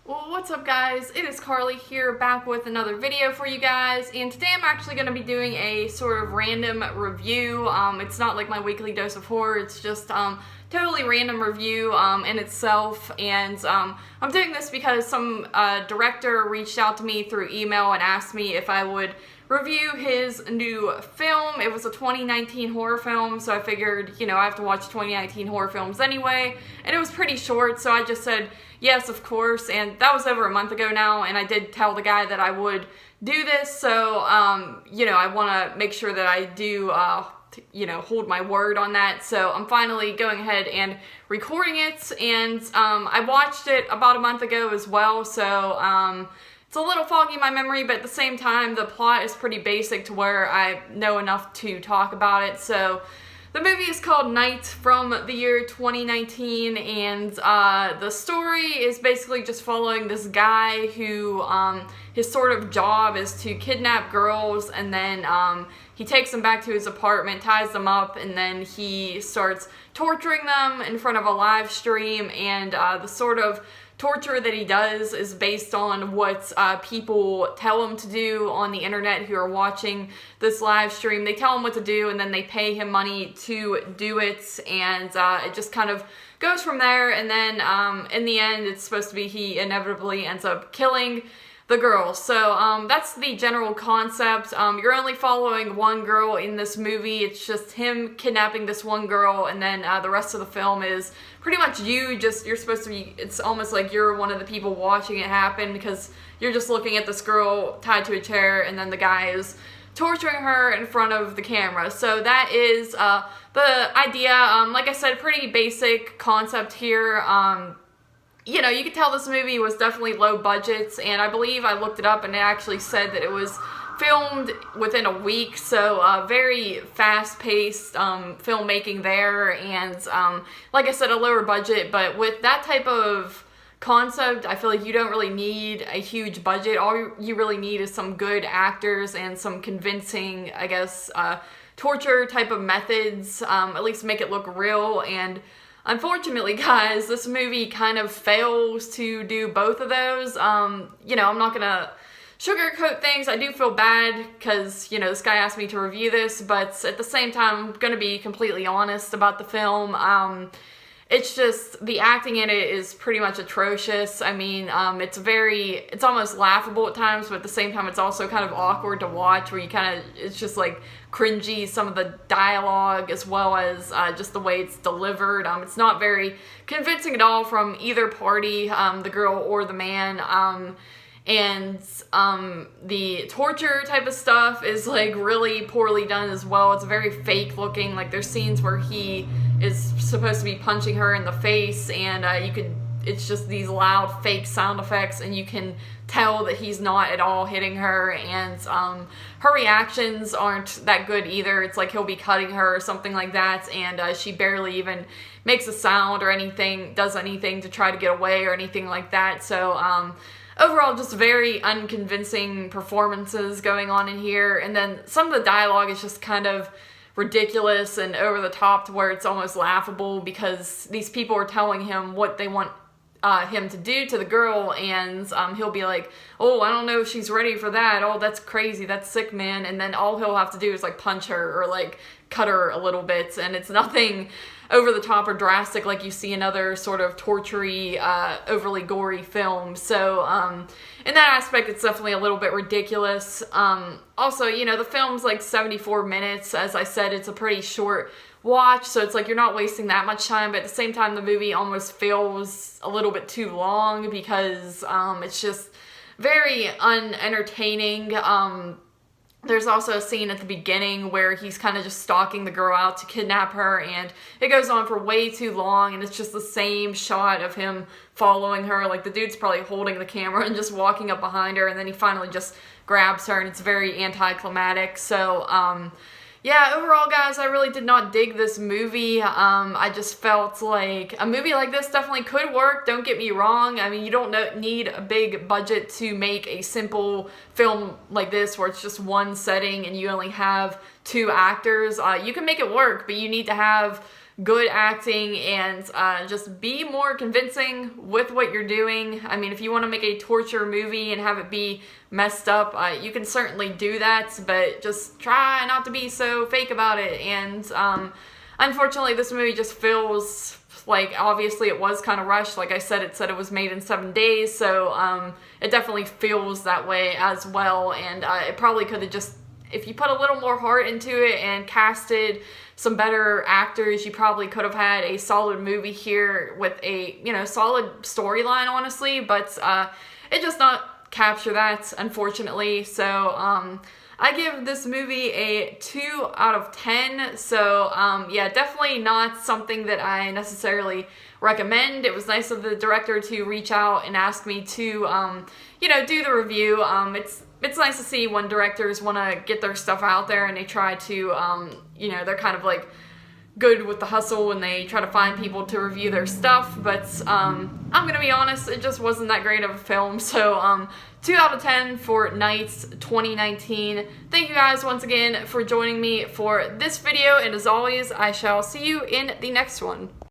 Well, what's up guys? It is Carly here, back with another video for you guys, and today I'm actually going to be doing a sort of random review. It's not like my weekly dose of horror, it's just totally random review in itself, and I'm doing this because some director reached out to me through email and asked me if I would review his new film. It was a 2019 horror film, so I figured, I have to watch 2019 horror films anyway, and it was pretty short, so I just said yes, of course, and that was over a month ago now, and I did tell the guy that I would do this, so, I want to make sure that I do, hold my word on that, so I'm finally going ahead and recording it, and, I watched it about a month ago as well, so, it's a little foggy in my memory, but at the same time, the plot is pretty basic to where I know enough to talk about it, so the movie is called Night from the year 2019, and the story is basically just following this guy who, his sort of job is to kidnap girls, and then he takes them back to his apartment, ties them up, and then he starts torturing them in front of a live stream, and the sort of torture that he does is based on what people tell him to do on the internet who are watching this live stream. They tell him what to do and then they pay him money to do it, and it just kind of goes from there, and then in the end it's supposed to be he inevitably ends up killing the girl. So that's the general concept. You're only following one girl in this movie. It's just him kidnapping this one girl, and then the rest of the film is pretty much you're supposed to be, it's almost like you're one of the people watching it happen, because you're just looking at this girl tied to a chair, and then the guy is torturing her in front of the camera. So that is the idea. Like I said, pretty basic concept here. You could tell this movie was definitely low budget, and I believe I looked it up and it actually said that it was filmed within a week, so very fast-paced filmmaking there, and like I said, a lower budget, but with that type of concept, I feel like you don't really need a huge budget. All you really need is some good actors and some convincing, I guess, torture type of methods, at least make it look real, and unfortunately, guys, this movie kind of fails to do both of those. I'm not gonna sugarcoat things. I do feel bad because, this guy asked me to review this, but at the same time, I'm gonna be completely honest about the film. It's just, the acting in it is pretty much atrocious. I mean, it's almost laughable at times, but at the same time, it's also kind of awkward to watch, where it's just like cringy, some of the dialogue, as well as just the way it's delivered. It's not very convincing at all from either party, the girl or the man. And the torture type of stuff is like really poorly done as well. It's very fake looking. Like, there's scenes where he is supposed to be punching her in the face, and it's just these loud fake sound effects, and you can tell that he's not at all hitting her, and her reactions aren't that good either. It's like he'll be cutting her or something like that, and she barely even makes a sound or anything, does anything to try to get away or anything like that. So overall, just very unconvincing performances going on in here, and then some of the dialogue is just kind of ridiculous and over the top to where it's almost laughable, because these people are telling him what they want him to do to the girl, and he'll be like, oh, I don't know if she's ready for that, oh, that's crazy, that's sick, man, and then all he'll have to do is like punch her or like cut her a little bit, and it's nothing over the top or drastic like you see in other sort of torture-y, overly gory films. So in that aspect, it's definitely a little bit ridiculous. Also, the film's like 74 minutes. As I said, it's a pretty short watch, so it's like you're not wasting that much time, but at the same time, the movie almost feels a little bit too long, because it's just very unentertaining. There's also a scene at the beginning where he's kind of just stalking the girl out to kidnap her, and it goes on for way too long, and it's just the same shot of him following her. Like, the dude's probably holding the camera and just walking up behind her, and then he finally just grabs her, and it's very anticlimactic. So, yeah, overall, guys, I really did not dig this movie. I just felt like a movie like this definitely could work, don't get me wrong. I mean, you don't need a big budget to make a simple film like this where it's just one setting and you only have two actors. You can make it work, but you need to have good acting, and just be more convincing with what you're doing. I mean, if you want to make a torture movie and have it be messed up, you can certainly do that, but just try not to be so fake about it. And unfortunately, this movie just feels like, obviously it was kind of rushed. Like I said, it said it was made in 7 days, so it definitely feels that way as well. And it probably could have just, if you put a little more heart into it and casted some better actors, you probably could have had a solid movie here with a, you know, solid storyline, honestly. But it does not capture that, unfortunately. So I give this movie a 2 out of 10. So yeah, definitely not something that I necessarily recommend. It was nice of the director to reach out and ask me to, you know, do the review. It's nice to see when directors want to get their stuff out there and they try to, you know, they're kind of like good with the hustle when they try to find people to review their stuff. But I'm gonna be honest, it just wasn't that great of a film. So 2 out of 10 for Nights 2019. Thank you guys once again for joining me for this video, and as always, I shall see you in the next one.